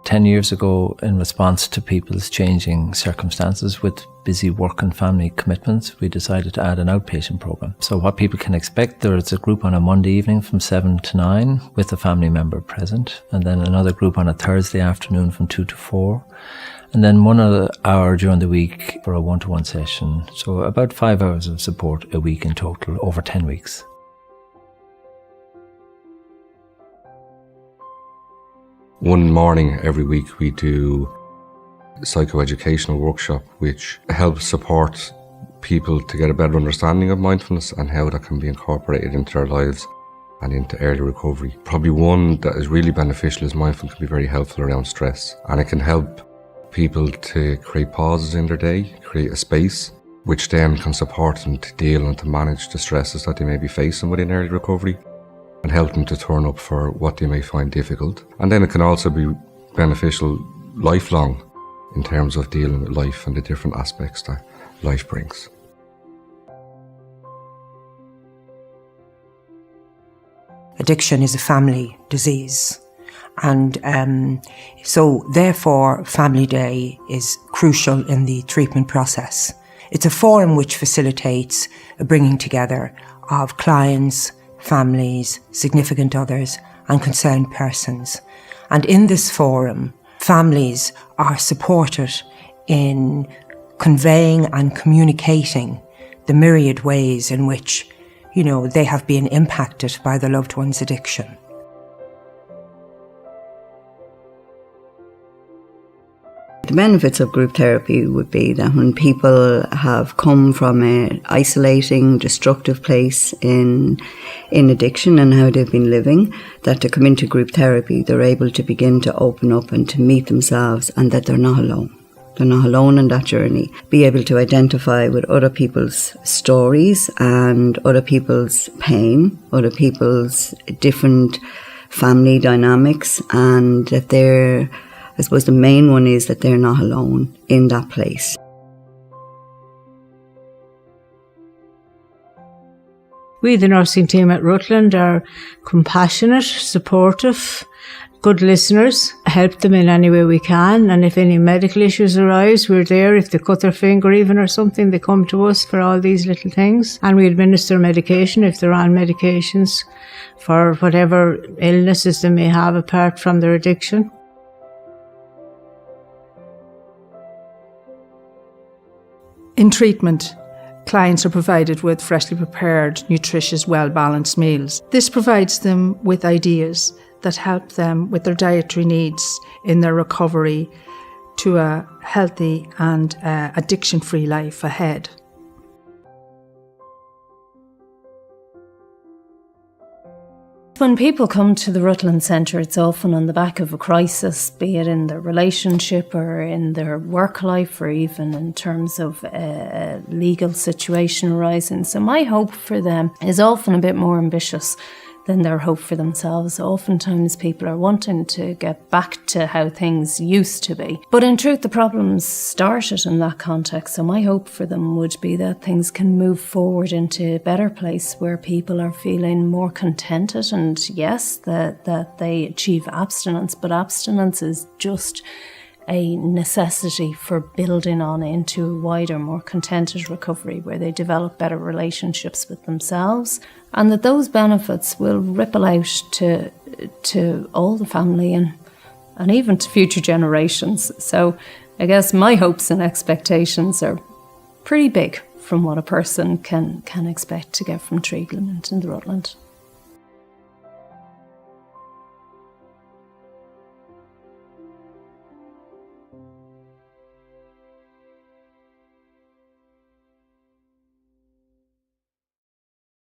10 years ago, in response to people's changing circumstances with busy work and family commitments, we decided to add an outpatient program. So what people can expect, there is a group on a Monday evening from 7 to 9 with a family member present, and then another group on a Thursday afternoon from 2 to 4, and then 1 hour during the week for a one-to-one session. So about 5 hours of support a week in total over 10 weeks. One morning every week we do a psychoeducational workshop which helps support people to get a better understanding of mindfulness and how that can be incorporated into their lives and into early recovery. Probably one that is really beneficial is mindfulness can be very helpful around stress, and it can help people to create pauses in their day, create a space which then can support them to deal and to manage the stresses that they may be facing within early recovery, and help them to turn up for what they may find difficult. And then it can also be beneficial lifelong in terms of dealing with life and the different aspects that life brings. Addiction is a family disease, and so therefore Family Day is crucial in the treatment process. It's a forum which facilitates a bringing together of clients, families, significant others and concerned persons. And in this forum, families are supported in conveying and communicating the myriad ways in which, they have been impacted by their loved one's addiction. The benefits of group therapy would be that when people have come from an isolating, destructive place in addiction and how they've been living, that to come into group therapy, they're able to begin to open up and to meet themselves, and that they're not alone. They're not alone in that journey. Be able to identify with other people's stories and other people's pain, other people's different family dynamics, and that I suppose the main one is that they're not alone in that place. We, the nursing team at Rutland, are compassionate, supportive, good listeners, help them in any way we can, and if any medical issues arise, we're there. If they cut their finger even or something, they come to us for all these little things, and we administer medication if they're on medications for whatever illnesses they may have apart from their addiction. In treatment, clients are provided with freshly prepared, nutritious, well-balanced meals. This provides them with ideas that help them with their dietary needs in their recovery to a healthy and addiction-free life ahead. When people come to the Rutland Centre, it's often on the back of a crisis, be it in their relationship or in their work life or even in terms of a legal situation arising. So my hope for them is often a bit more ambitious than their hope for themselves. Oftentimes people are wanting to get back to how things used to be. But in truth, the problems started in that context. So my hope for them would be that things can move forward into a better place where people are feeling more contented, and yes, that they achieve abstinence, but abstinence is just a necessity for building on into a wider, more contented recovery where they develop better relationships with themselves, and that those benefits will ripple out to all the family and even to future generations. So I guess my hopes and expectations are pretty big from what a person can expect to get from treatment in the Rutland.